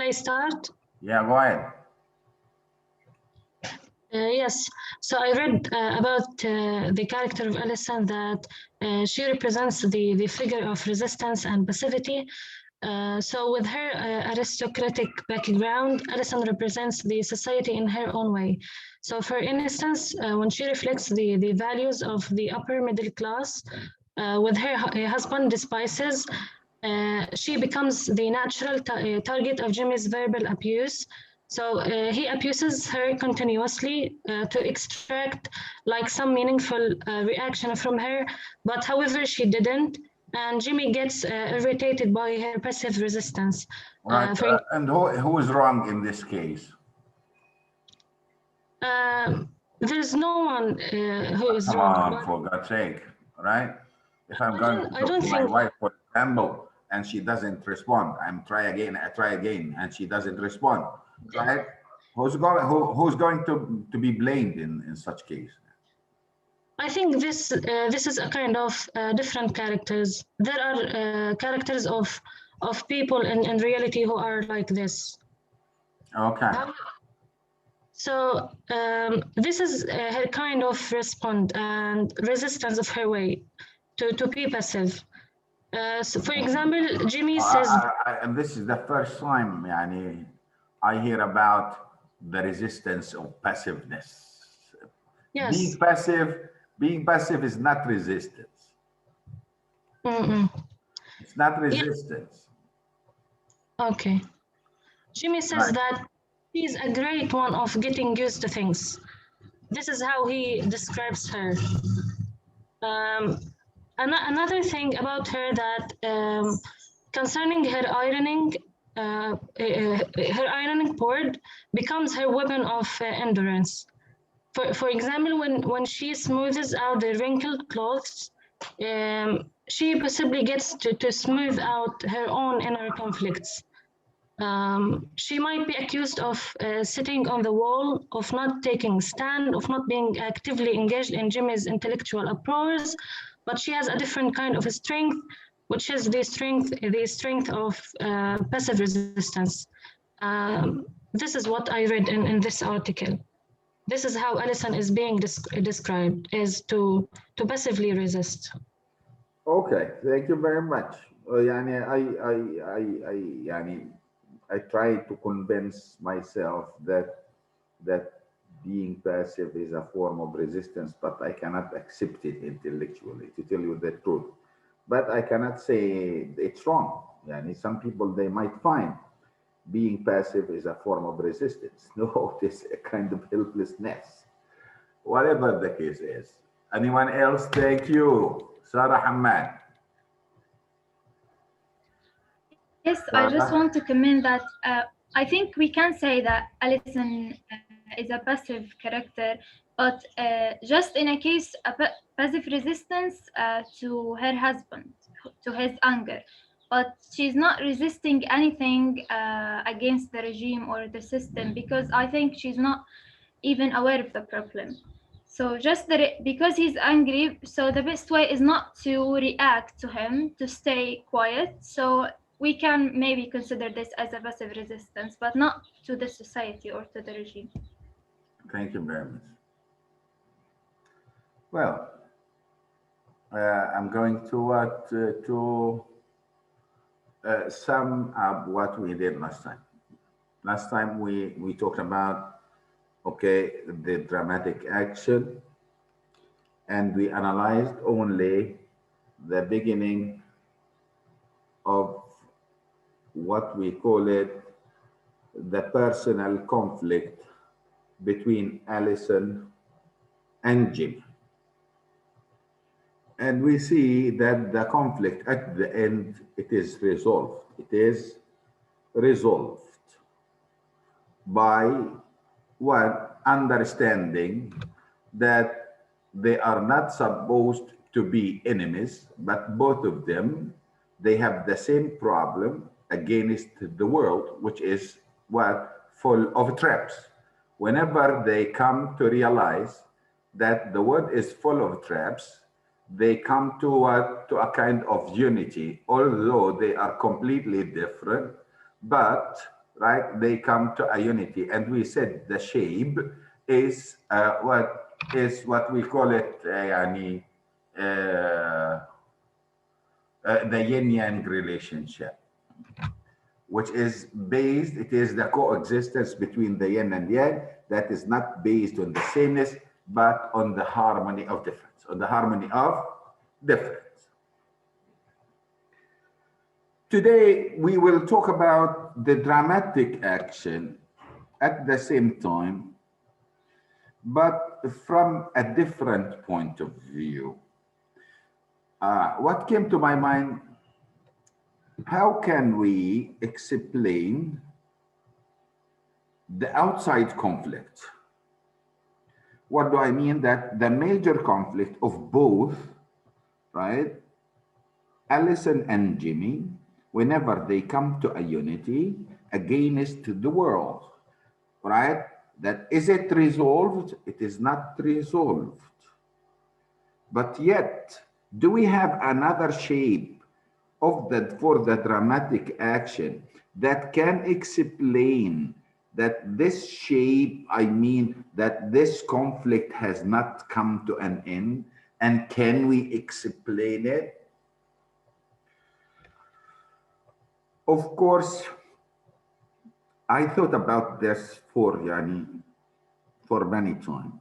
I start? Yeah, go ahead. Yes, so I read about the character of Alison, that she represents the figure of resistance and passivity. So with her aristocratic background, Alison represents the society in her own way. So for instance, when she reflects the values of the upper middle class, with her husband despises, she becomes the natural target of Jimmy's verbal abuse. So he abuses her continuously to extract like some meaningful reaction from her, but however she didn't, and Jimmy gets irritated by her passive resistance. Right. And who is wrong in this case? There's no one who is Come wrong. on, for God's sake, right? If I'm going to I talk don't to my think. wife, for example, and she doesn't respond, I try again, and she doesn't respond, right? Who's going to be blamed in such case? I think this is a kind of different characters. There are characters of people in reality who are like this. Okay. So this is her kind of response and resistance of her way to be passive. So for example, Jimmy says, and this is the first time I hear about the resistance of passiveness. yes. Being passive is not resistance. It's not resistance. Yeah. Okay. Jimmy says that she's a great one of getting used to things. This is how he describes her. Another thing about her that concerning her ironing, her ironing board becomes her weapon of endurance. For example, when she smooths out the wrinkled clothes, she possibly gets to smooth out her own inner conflicts. She might be accused of sitting on the wall, of not taking a stand, of not being actively engaged in Jimmy's intellectual approach, but she has a different kind of strength, which is the strength of passive resistance. This is what I read in this article. This is how Alison is being described, is to passively resist. Okay, thank you very much. I try to convince myself that being passive is a form of resistance, but I cannot accept it intellectually, to tell you the truth. But I cannot say it's wrong. Some people, they might find being passive is a form of resistance. No, it is a kind of helplessness. Whatever the case is. Anyone else? Thank you. Sarah Hamad. Yes, I just want to comment that I think we can say that Alison is a passive character, but just in a case of passive resistance to her husband, to his anger. But she's not resisting anything against the regime or the system, because I think she's not even aware of the problem. So just because he's angry, so the best way is not to react to him, to stay quiet. So we can maybe consider this as a passive resistance, but not to the society or to the regime. Thank you very much. Well, I'm going to sum up what we did last time. Last time we talked about, okay, the dramatic action, and we analyzed only the beginning of what we call it the personal conflict between Alison and Jimmy. And we see that the conflict at the end, it is resolved. It is resolved by what? Understanding that they are not supposed to be enemies, but both of them, they have the same problem against the world, which is what? Full of traps. Whenever they come to realize that the world is full of traps, they come to a kind of unity, although they are completely different, but right? They come to a unity. And we said the shape is what we call it, the Yin Yang relationship, which is based, it is the coexistence between the yin and yang that is not based on the sameness, but on the harmony of difference, on the harmony of difference. Today, we will talk about the dramatic action at the same time, but from a different point of view. What came to my mind, how can we explain the outside conflict? What do I mean? That the major conflict of both, right, Alison and Jimmy, whenever they come to a unity against the world, right? That is it resolved? It is not resolved. But yet, do we have another shape of that for the dramatic action that can explain that this shape, I mean, that this conflict has not come to an end? And can we explain it? Of course, I thought about this for many times.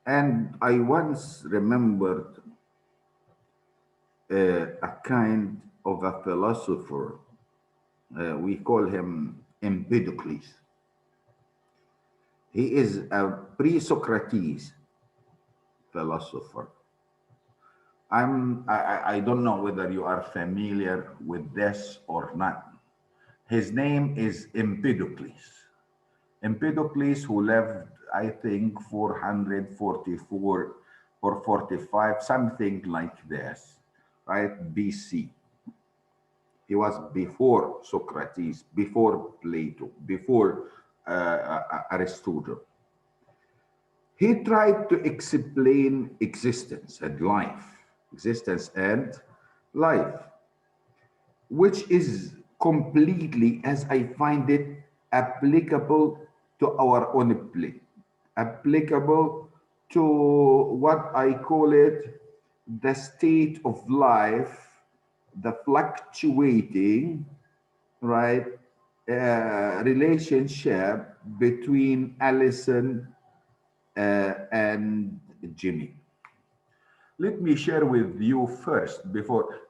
And I once remembered a kind of a philosopher, we call him Empedocles. He is a pre-Socrates philosopher. I don't know whether you are familiar with this or not. His name is Empedocles. Empedocles, who lived, I think, 444 or 45, something like this, right? BC. He was before Socrates, before Plato, before Aristotle. He tried to explain existence and life, which is completely, as I find it, applicable to our own play, applicable to what I call it, the state of life, the fluctuating, right, relationship between Alison and Jimmy. Let me share with you first before.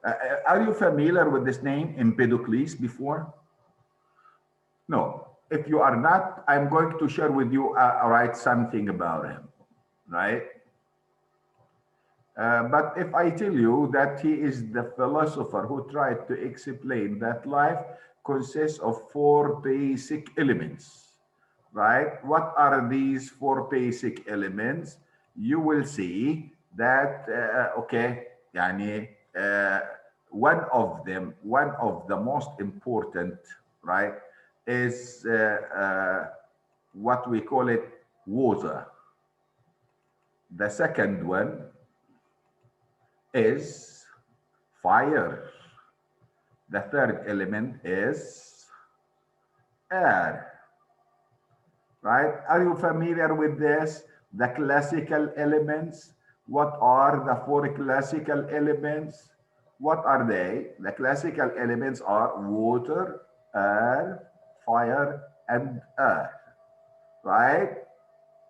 Are you familiar with this name, Empedocles, before? No. If you are not, I'm going to share with you, write something about him, right? But if I tell you that he is the philosopher who tried to explain that life consists of 4 basic elements, right? What are these 4 basic elements? You will see that, one of them, one of the most important, right, is what we call it water. The second one is fire. The third element is air. Right? Are you familiar with this? The classical elements. What are the 4 classical elements? What are they? The classical elements are water, air, fire, and earth. Right?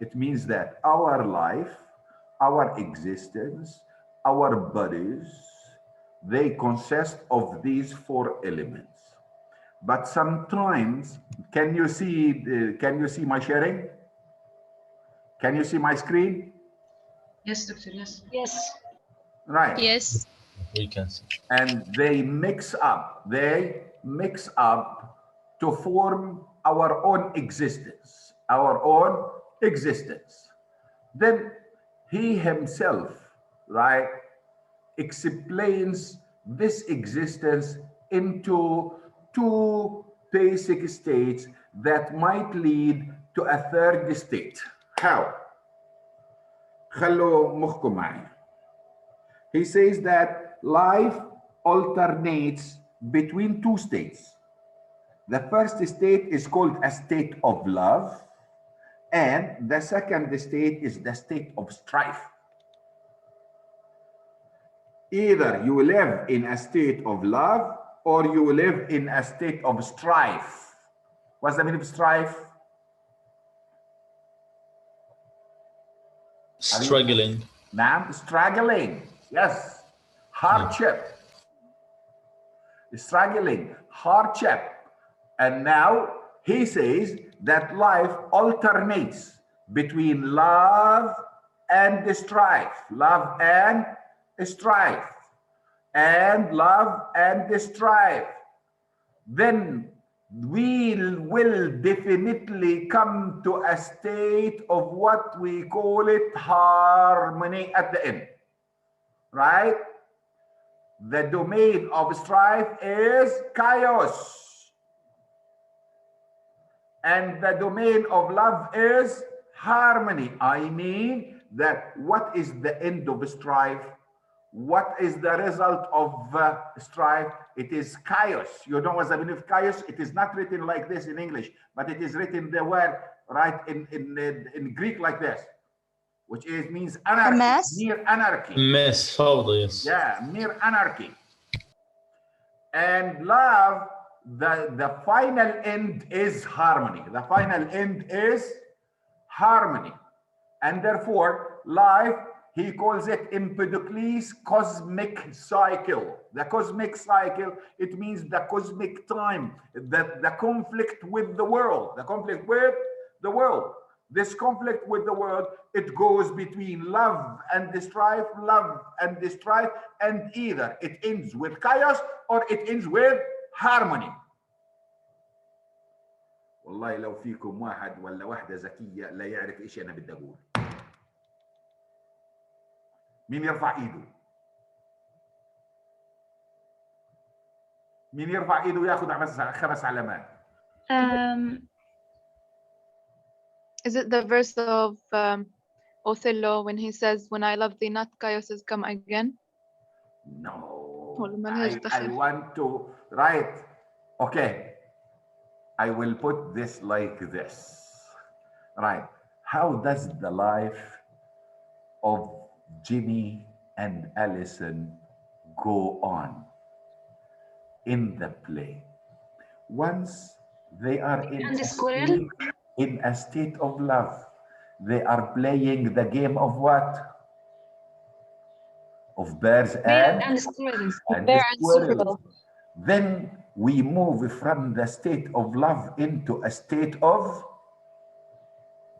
It means that our life, our existence, our bodies, they consist of these 4 elements. But sometimes, can you see my sharing? Can you see my screen? Yes, doctor, yes. Yes. Right. Yes. We can see. And they mix up to form our own existence, Then he himself, right, explains this existence into 2 basic states that might lead to a third state. How? خلوا مخكم معي. He says that life alternates between 2 states. The first state is called a state of love, and the second state is the state of strife. Either you live in a state of love or you live in a state of strife. What's the meaning of strife? Struggling. Now, struggling. Yes. Hardship. Struggling. Hardship. And now he says that life alternates between love and strife. Love and strife. And love and strife. Then we will definitely come to a state of what we call it harmony at the end, right? The domain of strife is chaos, and the domain of love is harmony. I mean that what is the end of strife? What is the result of strife? It is chaos. You know what's the meaning of chaos? It is not written like this in English, but it is written the word right in Greek like this, which is means anarchy, mere anarchy. Mess, فوضى, yes. Yeah, mere anarchy. And love, the final end is harmony. The final end is harmony. And therefore, life, he calls it Empedocles cosmic cycle. The cosmic cycle, it means the cosmic time, the conflict with the world, the conflict with the world. This conflict with the world, it goes between love and strife, and either it ends with chaos or it ends with harmony. والله لو فيكم واحد ولا واحدة ذكية لا يعرف ايش انا بدي اقول. مين يرفع ايده؟ مين يرفع ايده وياخذ خمس علامات؟ Is it the verse of Othello when he says, "When I love thee not, chaos has come again"? No. I I want to write. Okay. I will put this like this. Right. How does the life of Jimmy and Allison go on in the play? Once they are in a state of love, they are playing the game of what? Of bears and squirrels. Then we move from the state of love into a state of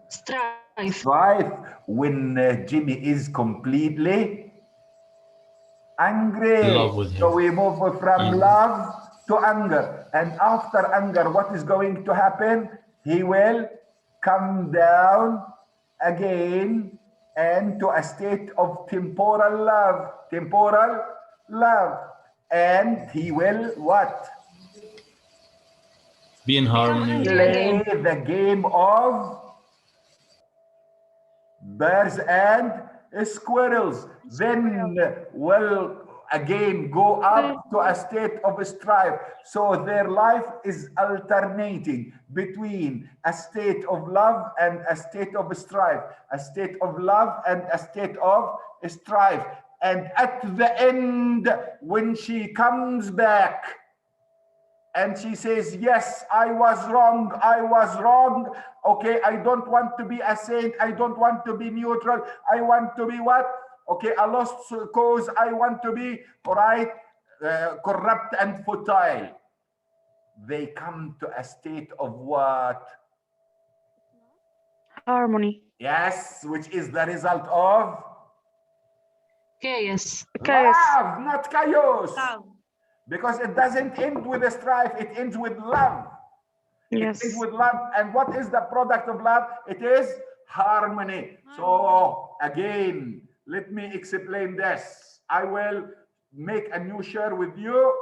strife when Jimmy is completely angry. So we move from love to anger. And after anger, what is going to happen? He will come down again and to a state of temporal love. And he will what? Be in harmony. Play the game of bears and squirrels. Then will again go up to a state of strife. So their life is alternating between a state of love and a state of strife, a state of love and a state of strife. And at the end, when she comes back and she says, yes, I was wrong. Okay, I don't want to be a saint. I don't want to be neutral. I want to be what? Okay, a lost cause. I want to be, right, corrupt and futile. They come to a state of what? Harmony. Yes, which is the result of? Chaos. Love, not chaos. Love. Because it doesn't end with a strife, it ends with love. Yes. It ends with love. And what is the product of love? It is harmony. So again, let me explain this. I will make a new share with you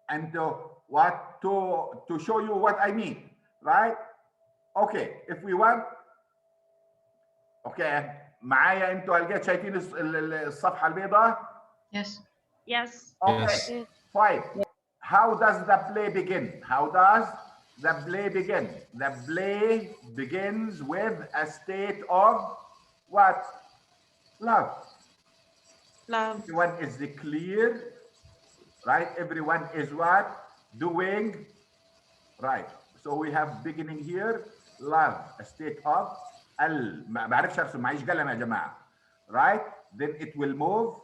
and to show you what I mean, right? Okay, if we want, okay, معايا انتوا هلقيت شايفين الصفحة البيضاء؟ Yes. Yes. Okay, fine. how does the play begin? How does the play begin? The play begins with a state of what? Love. Love. Everyone is clear, right? Everyone is what? Doing right. So we have beginning here, love, a state of ما بعرفش ارسم معيش قلم يا جماعه. Right? Then it will move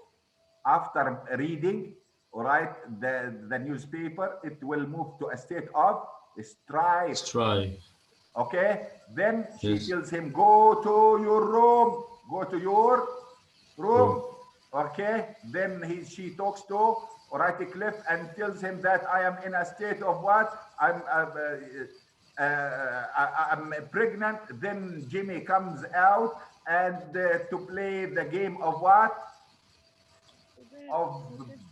after reading, right, the newspaper, it will move to a state of strife. Strive. Okay? Then she Yes. tells him, go to your room. Go to your room. Okay? Then she talks to, all right, Cliff, and tells him that I am in a state of what? I'm pregnant. Then Jimmy comes out and to play the game of what? Of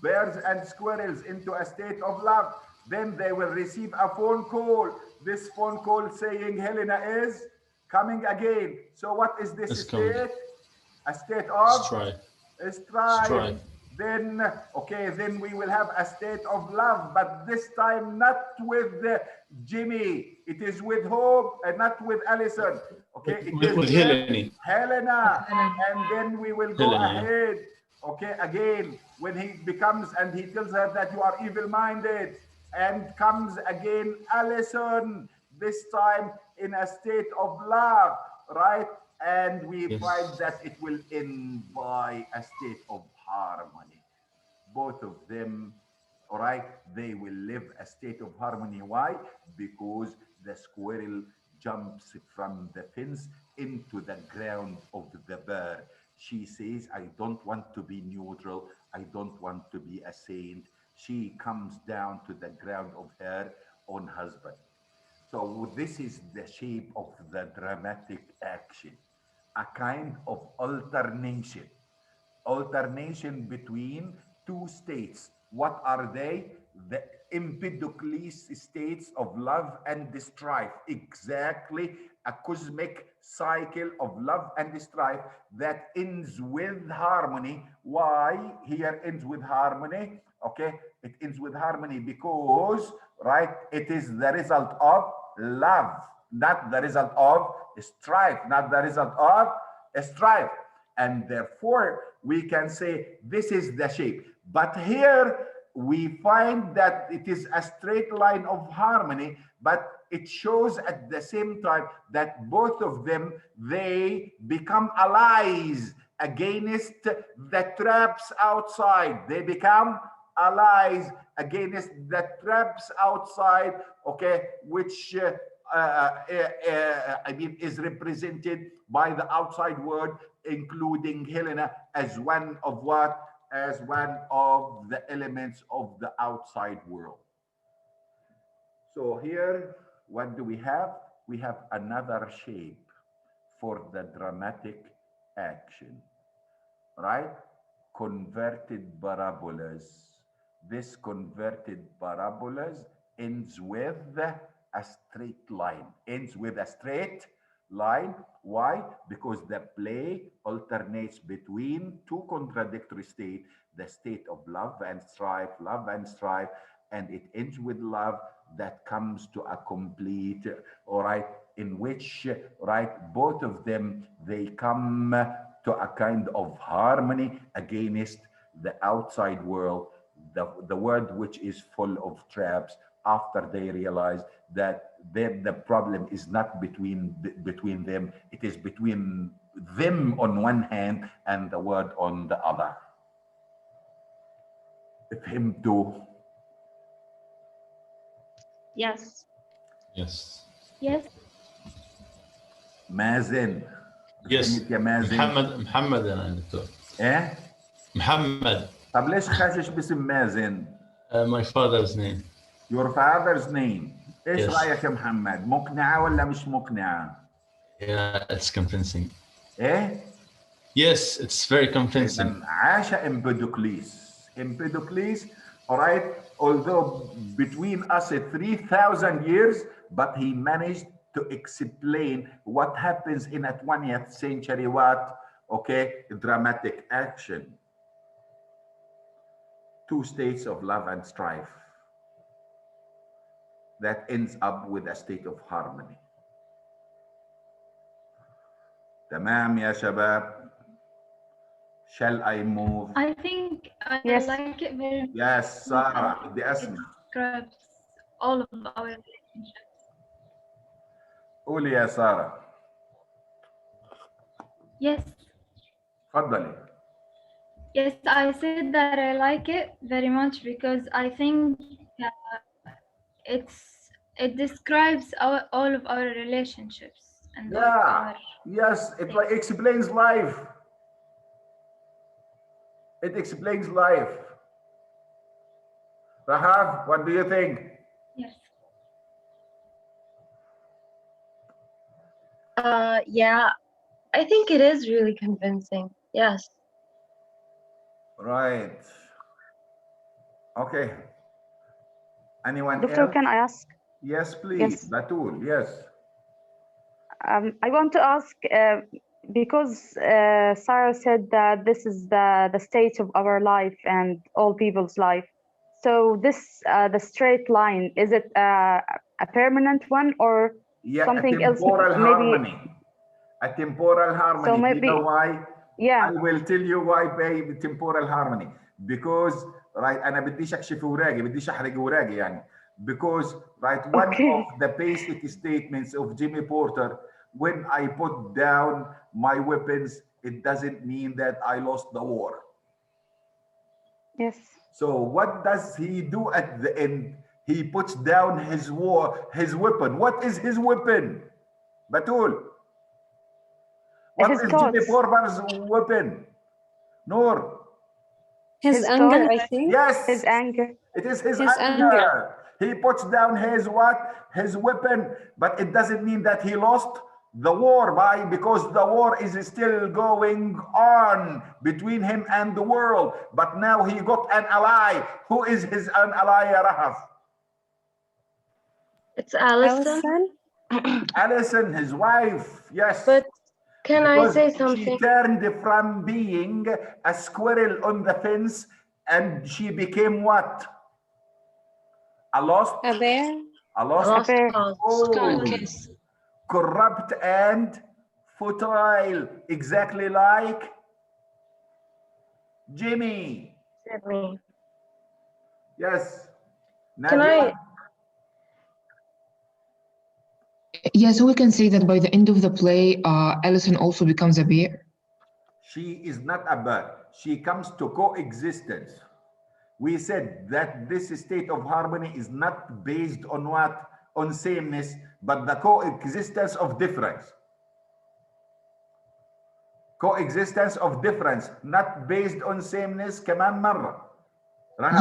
bears and squirrels into a state of love. Then they will receive a phone call. This phone call saying Helena is coming again. So what is this state? A state of Strive. Strife. Then, okay, then we will have a state of love, but this time not with Jimmy. It is with Hope and not with Allison. Okay, it is with Helena. And then we will go Helena, ahead. Okay, again, when he becomes and he tells her that you are evil-minded, and comes again Allison, this time in a state of love, right? And we find that it will end by a state of harmony. Both of them, all right, they will live a state of harmony. Why? Because the squirrel jumps from the fence into the ground of the bear. She says, I don't want to be neutral. I don't want to be a saint. She comes down to the ground of her own husband. So this is the shape of the dramatic action, a kind of alternation between two states. What are they? The Empedocles states of love and strife. Exactly a cosmic cycle of love and strife that ends with harmony. Why here ends with harmony? Okay, it ends with harmony because, right, it is the result of love, not the result of strife, not the result of strife. And therefore, we can say this is the shape. But here we find that it is a straight line of harmony, but it shows at the same time that both of them, they become allies against the traps outside. They become allies against the traps outside, okay, which I mean is represented by the outside world, including Helena as one of what? As one of the elements of the outside world. So here, what do we have? We have another shape for the dramatic action, right? Converted parabolas. This converted parabolas ends with a straight line, ends with a straight line. Why? Because the play alternates between two contradictory states, the state of love and strife, and it ends with love that comes to a complete, all right, in which, right, both of them, they come to a kind of harmony against the outside world, the world which is full of traps, after they realize that the problem is not between them, it is between them on one hand and the world on the other. فهمتوا؟ Yes. Yes. Yes. مازن. Yes. فهمت يا مازن؟ محمد أنا دكتور. إيه؟ محمد. طب ليش خاشش باسم مازن؟ My father's name. Your father's name. ايش Yes. رايك يا محمد؟ مقنعة ولا مش مقنعة؟ Yeah, it's convincing. ايه؟ Yes, it's very convincing. عاش Empedocles, all right, although between us 3,000 years, but he managed to explain what happens in a 20th century, what, okay, dramatic action. Two states of love and strife. that ends up with a state of harmony. تمام يا شباب. Shall I move? I think I Yes. like it very much. Yes, Sarah, بدي It أسمع. describes all of our relationships. قولي يا سارة. Yes, تفضلي. yes, I said that I like it very much because I think it describes all of our relationships and all of Yeah, our yes, it explains life. It explains life. Rahaf, what do you think? yes. Yeah, I think it is really convincing. Yes. Right. Okay. Anyone Doctor, else? can I ask? Yes, please. Yes. Batul, yes. I want to ask because Sarah said that this is the state of our life and all people's life. So this the straight line, is it a permanent one or Yeah, something a else? temporal Maybe harmony. A temporal harmony. so. Do Maybe you know why? yeah. I will tell you why, babe, temporal harmony. Because, right, أنا بديش أكشف وراقي, بديش أحرق وراقي يعني. Because, right, one Okay. of the basic statements of Jimmy Porter, when I put down my weapons, it doesn't mean that I lost the war. Yes. So what does he do at the end? He puts down his weapon. What is his weapon? Batul. What His is thoughts. Jimmy Porter's weapon? Noor. His anger, thoughts. I think. Yes. His anger. It is his His anger. anger. He puts down his what? His weapon. But it doesn't mean that he lost the war. Why? Because the war is still going on between him and the world. But now he got an ally. Who is his an ally, Rahaf? It's Allison. Allison, his wife. Yes. But can I Because say she something? turned from being a squirrel on the fence and she became what? A lost bear. bear. Cause. corrupt and futile, exactly like Jimmy. Jimmy. Yes. Can Nadia? I? Yeah, so we can say that by the end of the play, Allison also becomes a bear. She is not a bird. She comes to coexistence. We said that this state of harmony is not based on what? On sameness, but the coexistence of difference. Coexistence of difference, not based on sameness. كمان مرة.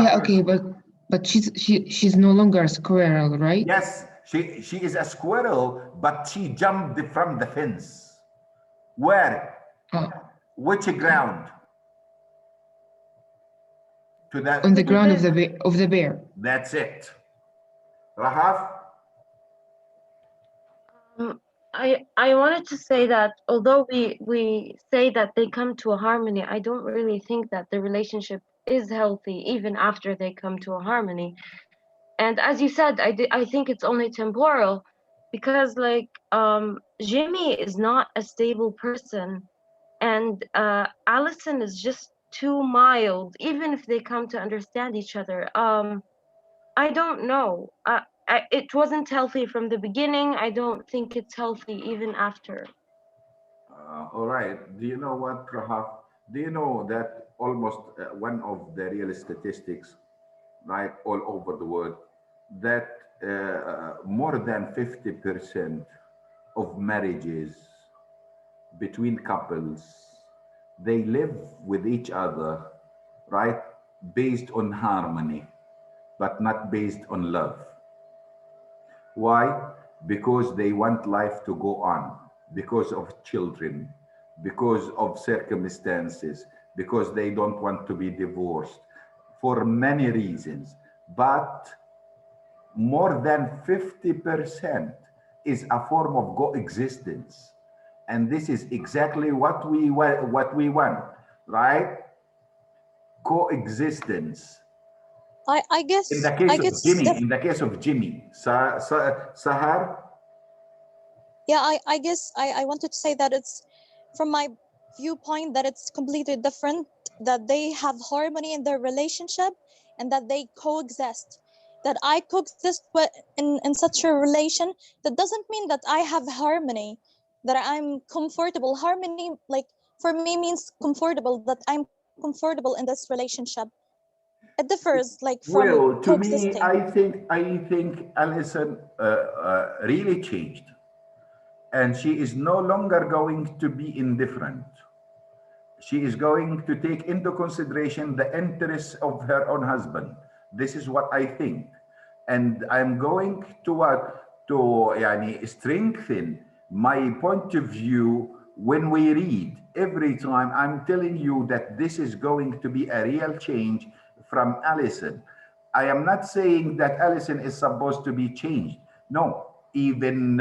Yeah, okay, but she's no longer a squirrel, right? Yes, she is a squirrel, but she jumped from the fence. Where? Which ground? To the On the ground of the bear. That's it. Rahaf? I wanted to say that although we say that they come to a harmony, I don't really think that the relationship is healthy even after they come to a harmony. And as you said, I think it's only temporal because like Jimmy is not a stable person and Allison is just too mild even if they come to understand each other. I don't know. It wasn't healthy from the beginning. I don't think it's healthy even after. All right. Do you know what, Rahaf? Do you know that almost one of the real statistics, right, all over the world, that more than 50% of marriages between couples, they live with each other, right, based on harmony, but not based on love. Why? Because they want life to go on, because of children, because of circumstances, because they don't want to be divorced, for many reasons. But more than 50% is a form of coexistence. And this is exactly what we want, right? Coexistence. I guess in the case of Jimmy, Sahar. Yeah, I guess I wanted to say that it's from my viewpoint that it's completely different, that they have harmony in their relationship and that they coexist. That I coexist in such a relation, that doesn't mean that I have harmony, that I'm comfortable. Harmony, like for me, means comfortable, that I'm comfortable in this relationship. It differs like from Well, to me, coexisting. I think Alison really changed, and she is no longer going to be indifferent. She is going to take into consideration the interests of her own husband. This is what I think, and I'm going to strengthen my point of view when we read. Every time I'm telling you that this is going to be a real change from Alison. I am not saying that Alison is supposed to be changed. No, even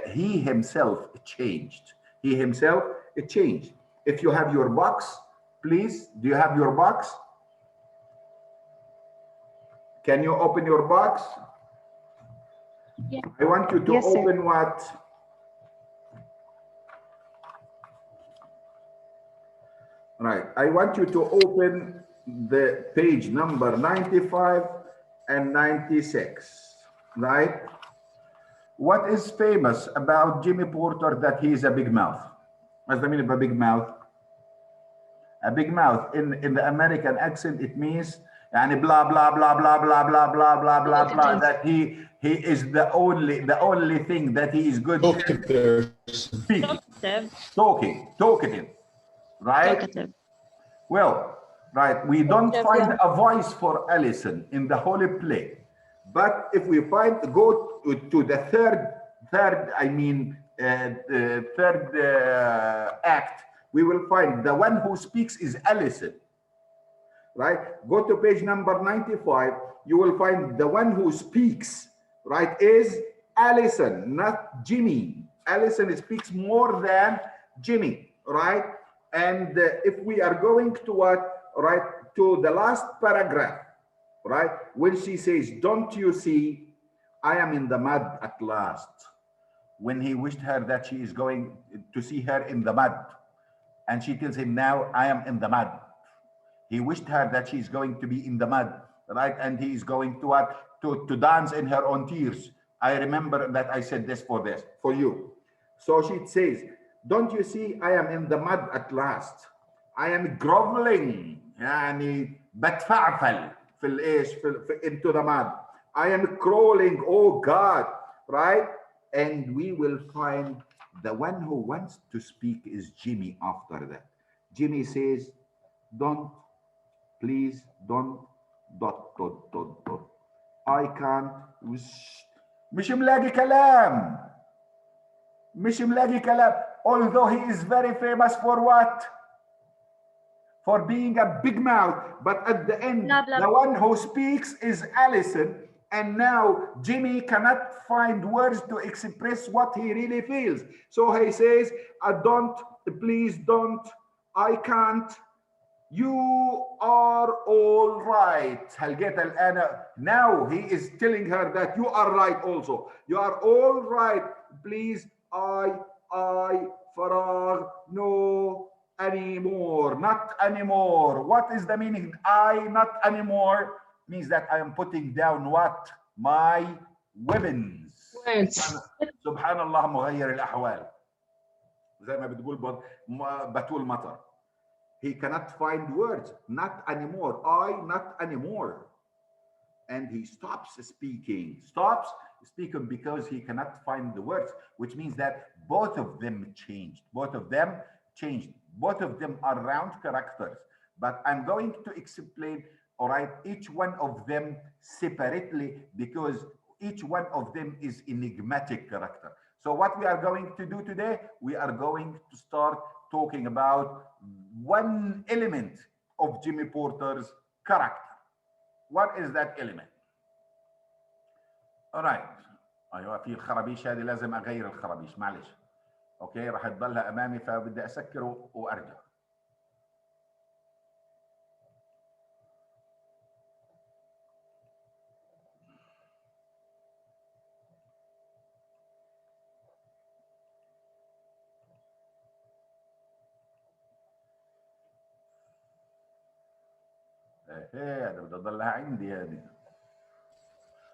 he himself changed. He himself changed. If you have your box, please, do you have your box? Can you open your box? Yeah. I want you to open what? Right, I want you to open the page number 95 and 96, right? What is famous about Jimmy Porter that he is a big mouth? What's the meaning of a big mouth? A big mouth in the American accent, it means and blah blah blah blah blah blah blah blah blah blah, that he is the only thing that he is good speaking, talkative, right? Talkative. Well, right, we don't find a voice for Alison in the whole play, but if we go to the third act, we will find the one who speaks is Alison, right? Go to page number 95, you will find the one who speaks, right, is Alison, not Jimmy. Alison speaks more than Jimmy, right? And if we are going to to the last paragraph, right, when she says, "Don't you see, I am in the mud at last," when he wished her that she is going to see her in the mud, and she tells him, "Now I am in the mud." He wished her that she's going to be in the mud, right? And he is going to dance in her own tears. I remember that I said this for you. So she says, "Don't you see, I am in the mud at last. I am groveling, يعني بتفعفل في الإيش into the mud. I am crawling, oh God," right? And we will find the one who wants to speak is Jimmy after that. Jimmy says, "Don't, please don't, dot. I can't." مش ملاقي كلام. مش ملاقي كلام. Although he is very famous for what? For being a big mouth. But at the end, the one who speaks is Alison. And now Jimmy cannot find words to express what he really feels. So he says, "I don't, please don't, I can't. You are all right." Now he is telling her that you are right also. You are all right. Please, I, farag, no anymore, not anymore. What is the meaning? I, not anymore, means that I am putting down what? My weapons. Subhanallah مغير الأحوال. زي ما بتقول بتول مطر. He cannot find words. Not anymore. I, not anymore. And he stops speaking because he cannot find the words, which means that both of them changed. Both of them are round characters. But I'm going to explain, all right, each one of them separately, because each one of them is enigmatic character. So what we are going to do today, we are going to start talking about one element of Jimmy Porter's character. What is that element? All right. ايوه في الخرابيش هذه لازم اغير الخرابيش معلش. اوكي راح تضلها امامي فبدي اسكر وارجع. ايه انا بدي اضلها عندي هذه.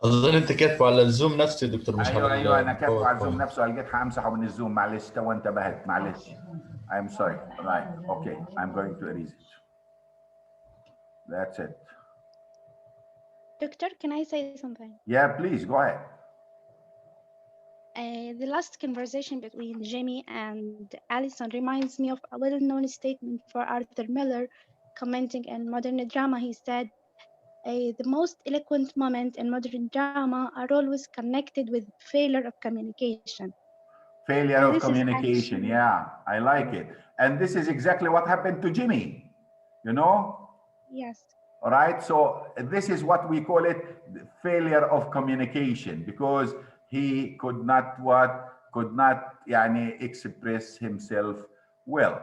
اظن انت كاتبه على الزوم نفسه يا دكتور، مش ايوه على ايوه انا كاتبه على الزوم الباوربوينت. نفسه، لقيت حامسحه من الزوم، معلش تو انتبهت، معلش. I'm sorry. Right. Okay. I'm going to erase it. That's it. Doctor, can I say something? Yeah, please go ahead. The last conversation between Jimmy and Allison reminds me of a little-known statement for Arthur Miller, commenting on modern drama. He said, the most eloquent moments in modern drama are always connected with failure of communication. Failure And of this is communication. actually, Yeah, I like it. And this is exactly what happened to Jimmy, you know? yes, All right. So this is what we call it, failure of communication, because he could not يعني express himself well.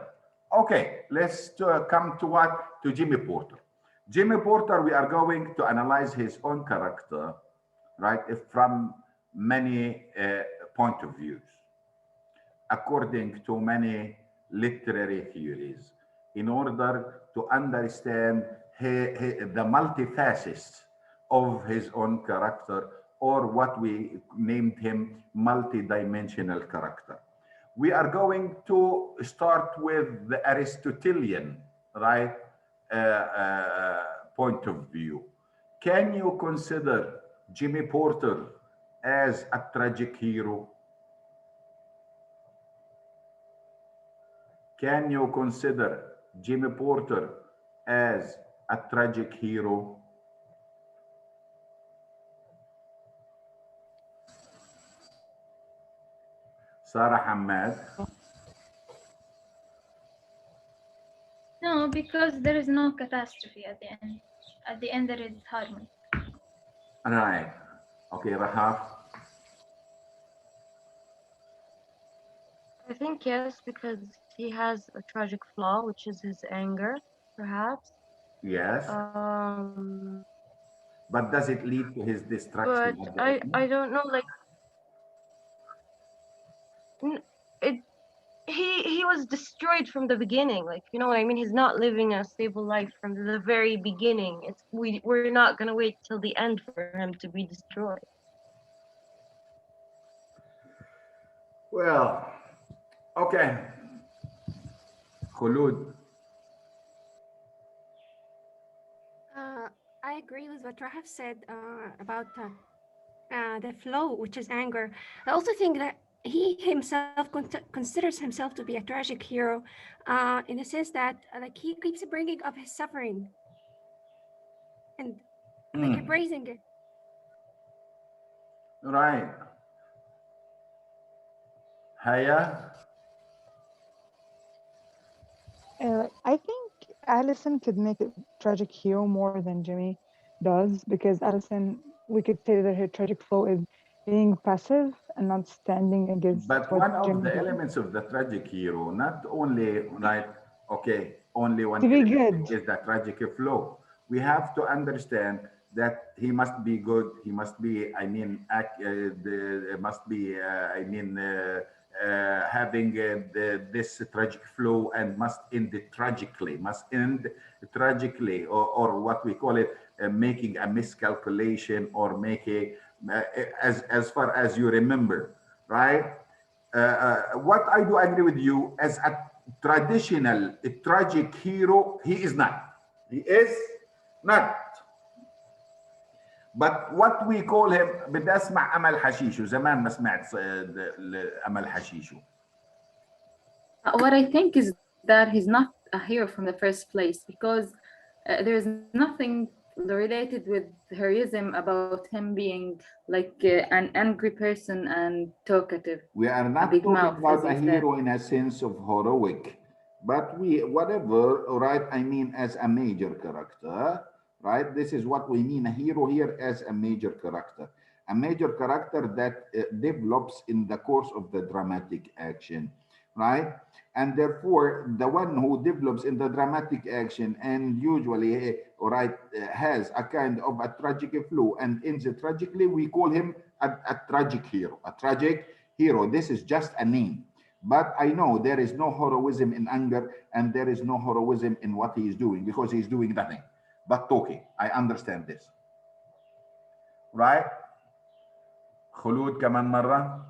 Okay, let's come to Jimmy Porter. Jimmy Porter, we are going to analyze his own character, right, from many point of views, according to many literary theories, in order to understand the multifacets of his own character, or what we named him multidimensional character. We are going to start with the Aristotelian, right, point of view. Can you consider Jimmy Porter as a tragic hero? Can you consider Jimmy Porter as a tragic hero? Sarah Hamad. No, because there is no catastrophe at the end. At the end, there is harmony. Right. Okay, Rahaf. I think yes, because he has a tragic flaw, which is his anger, perhaps. Yes. But does it lead to his destruction? But I don't know, like he was destroyed from the beginning, like, you know what I mean? He's not living a stable life from the very beginning. We're not gonna wait till the end for him to be destroyed. Well, okay. Khulud. I agree with what Rahaf said about the flow, which is anger. I also think that he himself considers himself to be a tragic hero, in the sense that like he keeps bringing up his suffering and like embracing it. Right. Haya. I think Allison could make a tragic hero more than Jimmy does, because Allison, we could say that her tragic flow is being passive and not standing against. But what one of Jimmy the did. elements of the tragic hero, not only like, okay, only one To be element good. is the tragic flow. We have to understand that he must be good. He must be, I mean, having this tragic flow, and must end tragically, or what we call it, making a miscalculation, or making, as far as you remember, right? What I do agree with you, as a traditional tragic hero, he is not. He is not. But what we call him, بدي اسمع امل حشيشو، زمان ما سمعت امل حشيشو. What I think is that he's not a hero from the first place, because there is nothing related with heroism about him being like an angry person and talkative. We are not talking about a hero in a sense of heroic, but whatever, right? I mean, as a major character, right? This is what we mean, a hero here, as a major character. A major character that develops in the course of the dramatic action, right? And therefore, the one who develops in the dramatic action and usually, right, has a kind of a tragic flow and ends tragically, we call him a tragic hero. A tragic hero. This is just a name. But I know there is no heroism in anger, and there is no heroism in what he is doing, because he is doing nothing. but talking. I understand this. Right? خلود كمان مرة.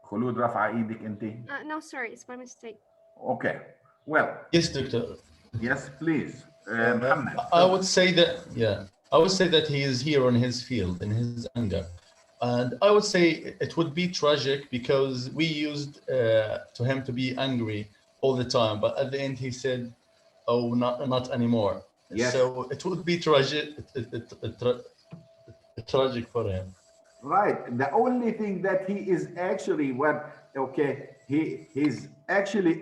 خلود رفع ايدك انت. No, sorry, it's my mistake. Okay. Well. Yes, Doctor. Yes, please. Muhammad. I would say that, yeah, I would say that he is here on his field, in his anger. And I would say it would be tragic because we used to him to be angry all the time. But at the end, he said, oh, not anymore. Yes. So it would be tragic for him. Right. The only thing that he is actually he's actually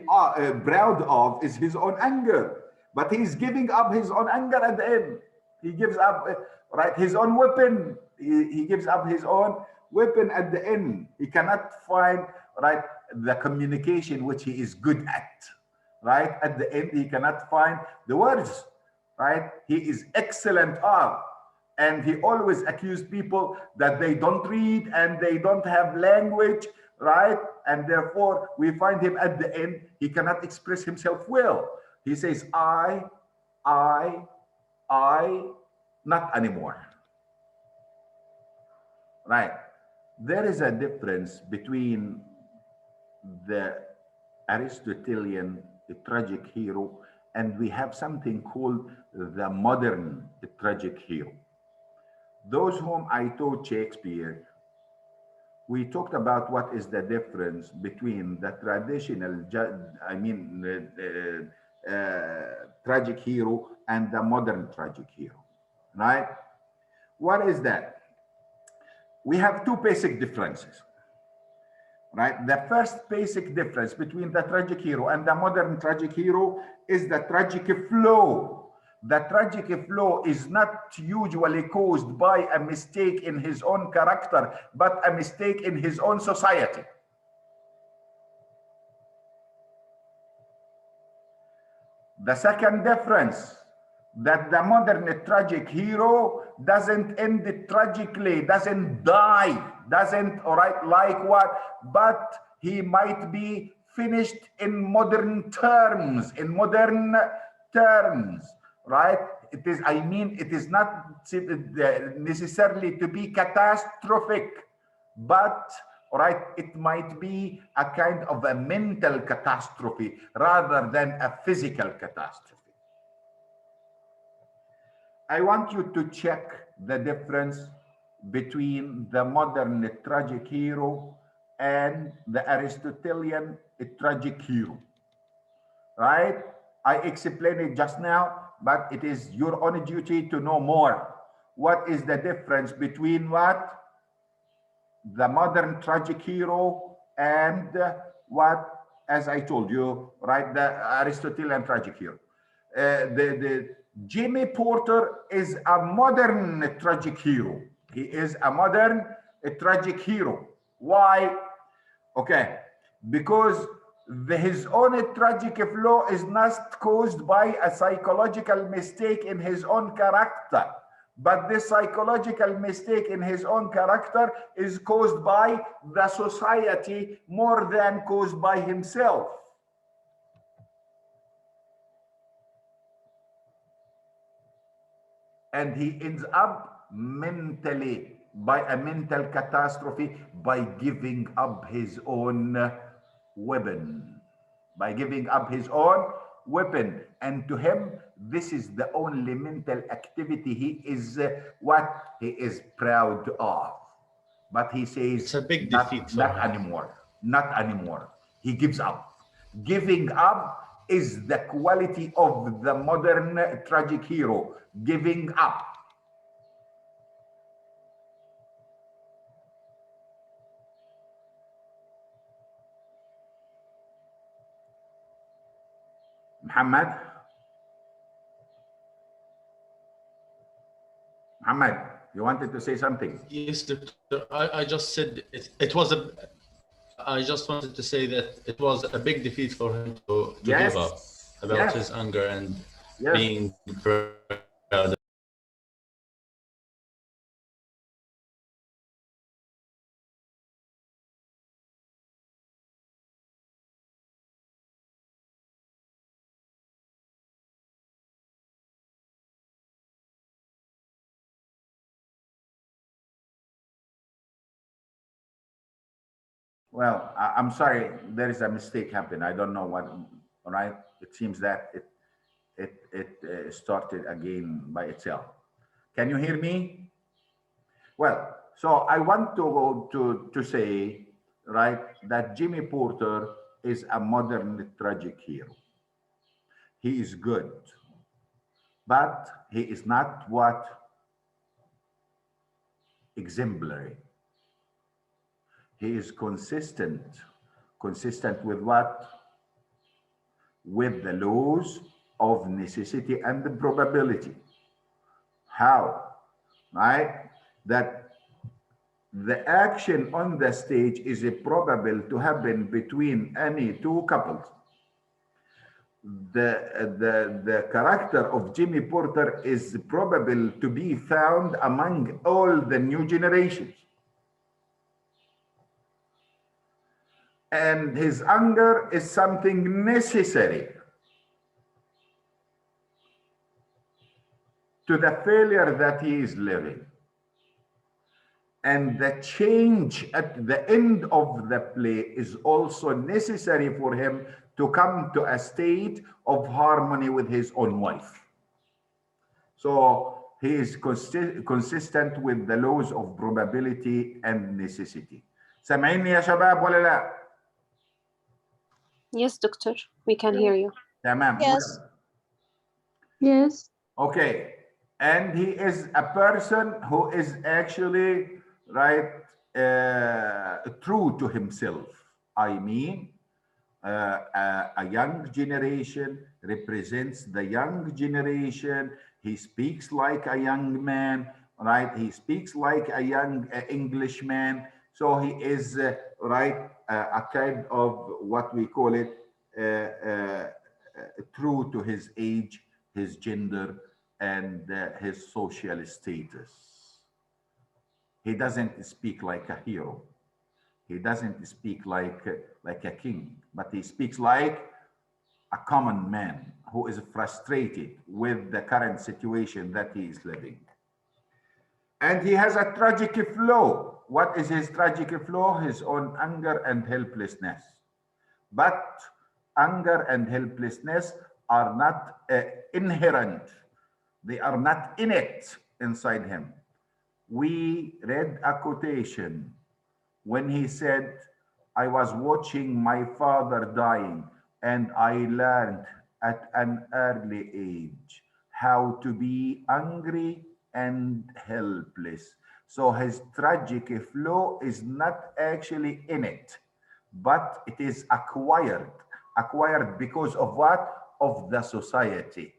proud of is his own anger. But he's giving up his own anger at the end. He gives up, right, his own weapon. He gives up his own weapon at the end. He cannot find, right, the communication which he is good at. Right? At the end, he cannot find the words. Right? He is excellent at. And he always accused people that they don't read and they don't have language, right? And therefore, we find him at the end, he cannot express himself well. He says, I, not anymore. Right. There is a difference between the Aristotelian tragic hero and we have something called the modern tragic hero. Those whom I taught Shakespeare, we talked about what is the difference between the traditional, tragic hero and the modern tragic hero, right? What is that? We have two basic differences, right? The first basic difference between the tragic hero and the modern tragic hero is the tragic flow. The tragic flow is not usually caused by a mistake in his own character, but a mistake in his own society. The second difference, that the modern tragic hero doesn't end tragically, doesn't die, doesn't, all right, like what, but he might be finished in modern terms, right? It is, it is not necessarily to be catastrophic, but right, it might be a kind of a mental catastrophe rather than a physical catastrophe. I want you to check the difference between the modern tragic hero and the Aristotelian tragic hero, right? I explained it just now, but it is your own duty to know more. What is the difference between what? The modern tragic hero and what, as I told you, right, the Aristotelian tragic hero. Jimmy Porter is a modern tragic hero. He is a modern tragic hero. Why? Okay, because his own tragic flow is not caused by a psychological mistake in his own character, but this psychological mistake in his own character is caused by the society more than caused by himself. And he ends up mentally by a mental catastrophe by giving up his own weapon, and to him this is the only mental activity he is what he is proud of. But he says it's a big defeat not anymore. He gives up. Giving up is the quality of the modern tragic hero. Giving up. Muhammad, you wanted to say something? Yes, Doctor. I just said it was a. I just wanted to say that it was a big defeat for him to give up about his anger and being proud Well, I'm sorry, there is a mistake happened. I don't know what, right? It seems that it started again by itself. Can you hear me? Well, so I want to say, right, that Jimmy Porter is a modern tragic hero. He is good, but he is not what exemplary. He is consistent. Consistent with what? With the laws of necessity and the probability. How? Right? That the action on the stage is probable to happen between any two couples. The character of Jimmy Porter is probable to be found among all the new generations. And his anger is something necessary to the failure that he is living. And the change at the end of the play is also necessary for him to come to a state of harmony with his own wife. So he is consistent with the laws of probability and necessity. سامعيني يا شباب ولا لا؟ Yes, doctor, we can hear you. تمام. Yes. Yes. Okay. And he is a person who is actually, right, true to himself. I mean, a young generation represents the young generation. He speaks like a young man, right? He speaks like a young Englishman. So he is, right, a kind of what we call it, true to his age, his gender, and his social status. He doesn't speak like a hero. He doesn't speak like a king, but he speaks like a common man who is frustrated with the current situation that he is living. And he has a tragic flaw. What is his tragic flaw? His own anger and helplessness. But anger and helplessness are not inherent. They are not innate inside him. We read a quotation when he said, I was watching my father dying and I learned at an early age how to be angry and helpless. So his tragic flaw is not actually innate, but it is acquired. Acquired because of what? Of the society.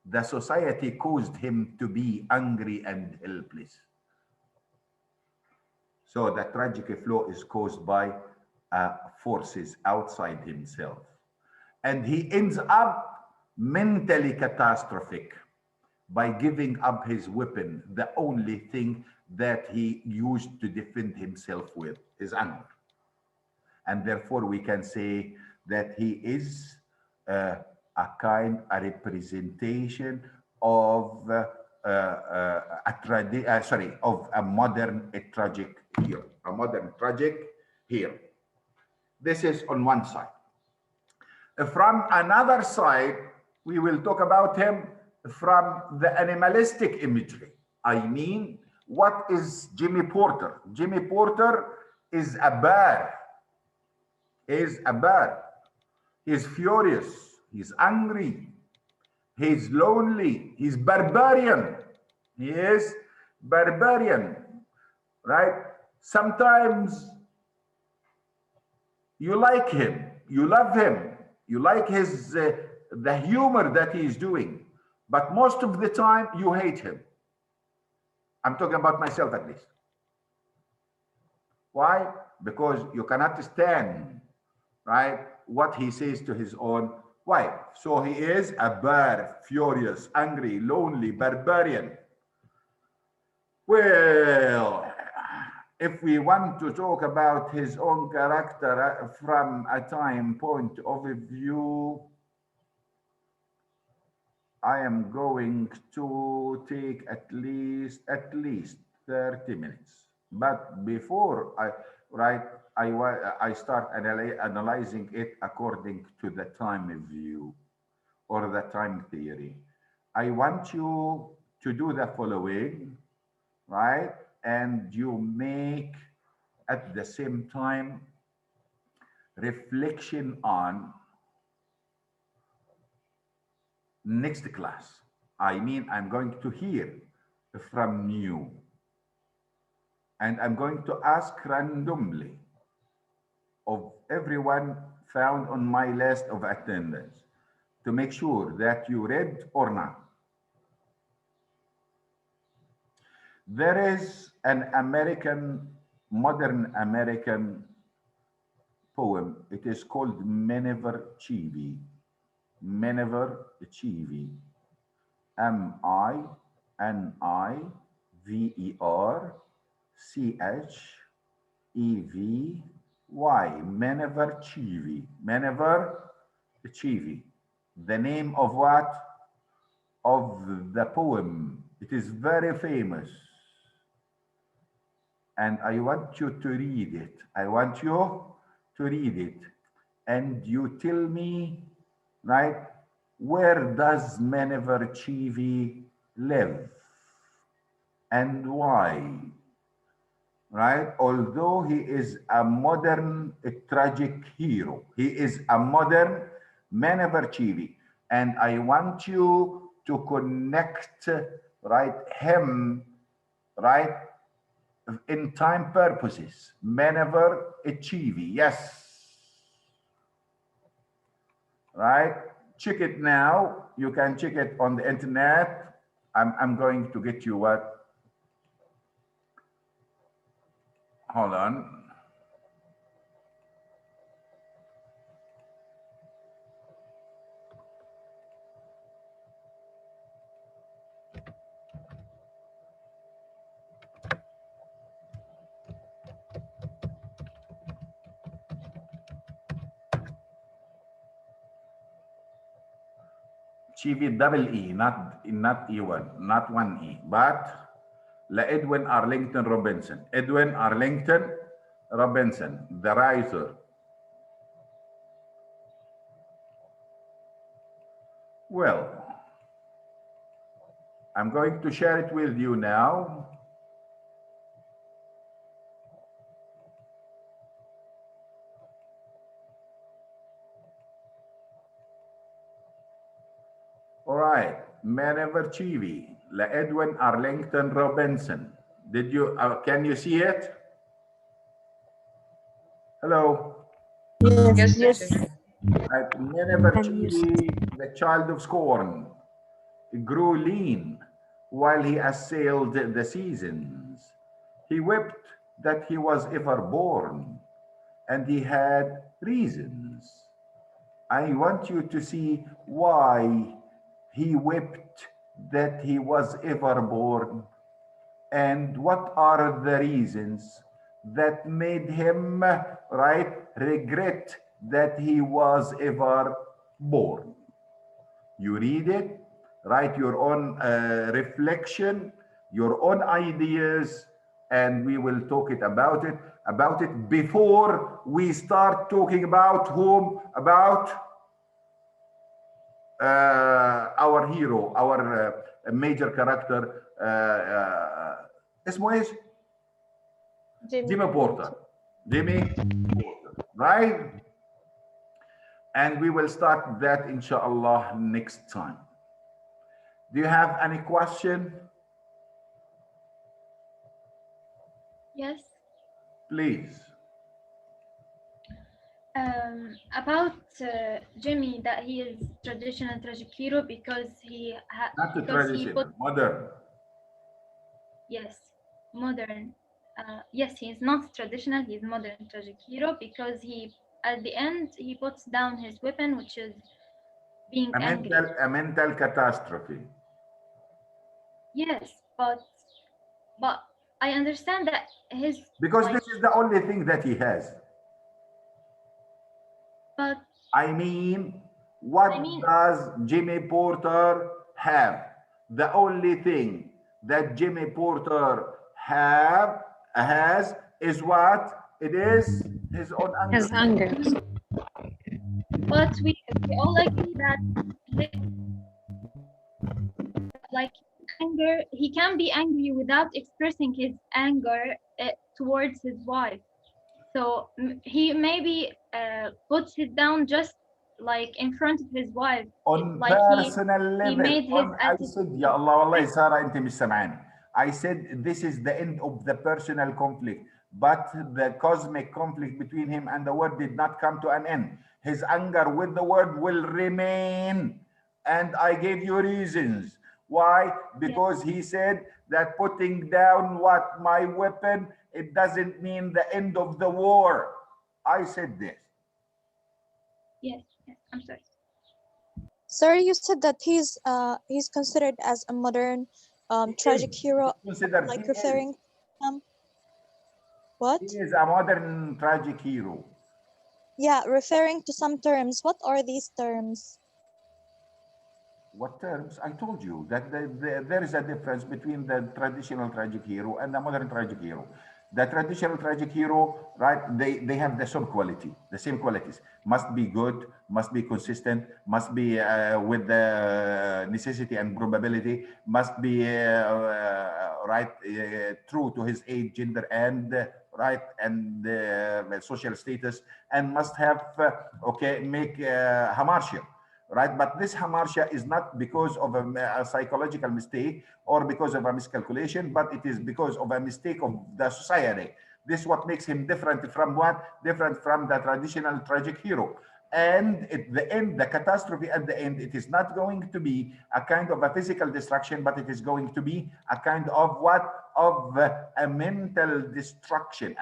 The society caused him to be angry and helpless. So the tragic flaw is caused by forces outside himself. And he ends up mentally catastrophic by giving up his weapon, the only thing that he used to defend himself with, is anger. And therefore we can say that he is a representation of a modern tragic hero, a modern tragic hero. This is on one side. From another side, we will talk about him from the animalistic imagery. I mean, what is Jimmy Porter? Jimmy Porter is a bear. Is a bear. He's furious. He's angry. He's lonely. He's barbarian. He is barbarian, right? Sometimes you like him. You love him. You like his the humor that he is doing. But most of the time, you hate him. I'm talking about myself at least. Why? Because you cannot stand, right, what he says to his own wife. So he is a bear, furious, angry, lonely, barbarian. Well, if we want to talk about his own character from a time point of view, I am going to take at least 30 minutes. But before I start analyzing it according to the time view or the time theory. I want you to do the following, right? And you make at the same time reflection on next class. I mean, I'm going to hear from you, and I'm going to ask randomly of everyone found on my list of attendance to make sure that you read or not. There is an modern American poem. It is called Meniver Chivi. Meniver Chivi. Miniver-Chevy. Meniver Chivi. Meniver Chivi. The name of what? Of the poem. It is very famous. And I want you to read it. I want you to read it. And you tell me, right, where does Meniver Chivi live? And why? Right? Although he is a modern tragic hero, he is a modern Meniver Chivi. And I want you to connect, right, him, right, in time purposes. Meniver Chivi, yes. Right? Check it now. You can check it on the internet. I'm going to get you what? Hold on. Chivi double E, not E1, not one E, but Edwin Arlington Robinson. Edwin Arlington Robinson, the writer. Well, I'm going to share it with you now. All right, Meniver Chivi, Edwin Arlington Robinson. Did you, can you see it? Hello? Yes, Yes. doctor. Meniver Chivi, the child of scorn, grew lean while he assailed the seasons. He wept that he was ever born, and he had reasons. I want you to see why he wept that he was ever born, and what are the reasons that made him, right, regret that he was ever born. You read it, write your own reflection, your own ideas, and we will talk about it before we start talking about whom, about our hero, our major character, اسمه ايش؟ Jimmy Porter. Jimmy Porter, right? And we will start that inshallah next time. Do you have any question? Yes. Please. About Jimmy, that he is traditional tragic hero because he not the traditional, modern. Yes, modern. Yes, he is not traditional. He is modern tragic hero because he, at the end, he puts down his weapon, which is being angry. A mental catastrophe. Yes, but I understand that his, because this is the only thing that he has. But I mean, what does Jimmy Porter have? The only thing that Jimmy Porter has is what? It is his own His anger. anger. But we all agree that like anger, he can be angry without expressing his anger towards his wife. So he maybe puts it down just like in front of his wife. On like personal he level. made his I said, Ya Allah, wallahi Sarah, أنت مش سمعاني. I said this is the end of the personal conflict, but the cosmic conflict between him and the word did not come to an end. His anger with the word will remain. And I gave you reasons. Why? Because he said that putting down what my weapon, it doesn't mean the end of the war. I said this. Yes, I'm sorry. Sir, you said that he's considered as a modern tragic hero, like referring what? He is a modern tragic hero. Yeah, referring to some terms. What are these terms? What terms? I told you that there is a difference between the traditional tragic hero and the modern tragic hero. The traditional tragic hero, right? They have the same quality, the same qualities. Must be good, must be consistent, must be with the necessity and probability, must be true to his age, gender, and social status, and must have make hamartia. Right, but this hamartia is not because of a psychological mistake or because of a miscalculation, but it is because of a mistake of the society. This is what makes him different from what? Different from the traditional tragic hero. And at the end, the catastrophe at the end, it is not going to be a kind of a physical destruction, but it is going to be a kind of what? Of a mental destruction,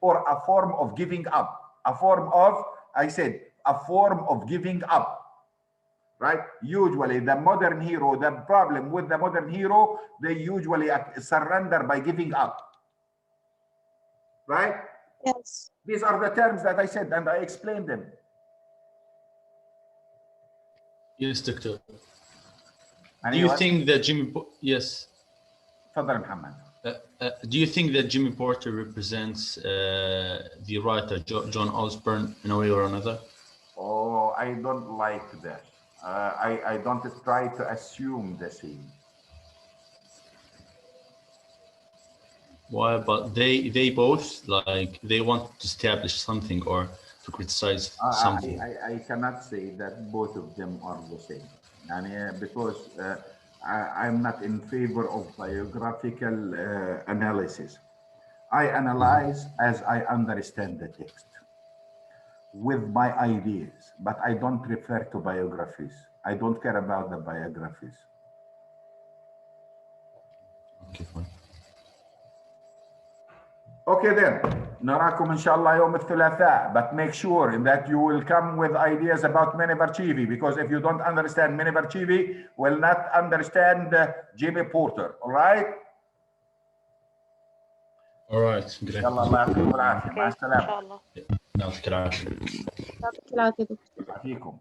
or a form of giving up, a form of, I said, a form of giving up, right? Usually the modern hero, the problem with the modern hero, they usually surrender by giving up, right? Yes. These are the terms that I said and I explained them. Yes, Doctor. Do you think that Jimmy... Yes. تفضل محمد. Do you think that Jimmy Porter represents the writer John Osborne in a way or another? Oh, I don't like that. I don't try to assume the same. Why? But they both, like, they want to establish something or to criticize something. I cannot say that both of them are the same. Because I'm not in favor of biographical analysis. I analyze as I understand the text with my ideas, but I don't refer to biographies. I don't care about the biographies. Okay, fine. Okay then, نراكم إن شاء الله يوم الثلاثاء, but make sure that you will come with ideas about Miniverchivi, because if you don't understand Miniverchivi, will not understand Jimmy Porter, all right? All right, great. يلا الله يعطيكم العافية، مع السلامة. يعطيك العافية. يعطيك العافية دكتور. يعافيكم.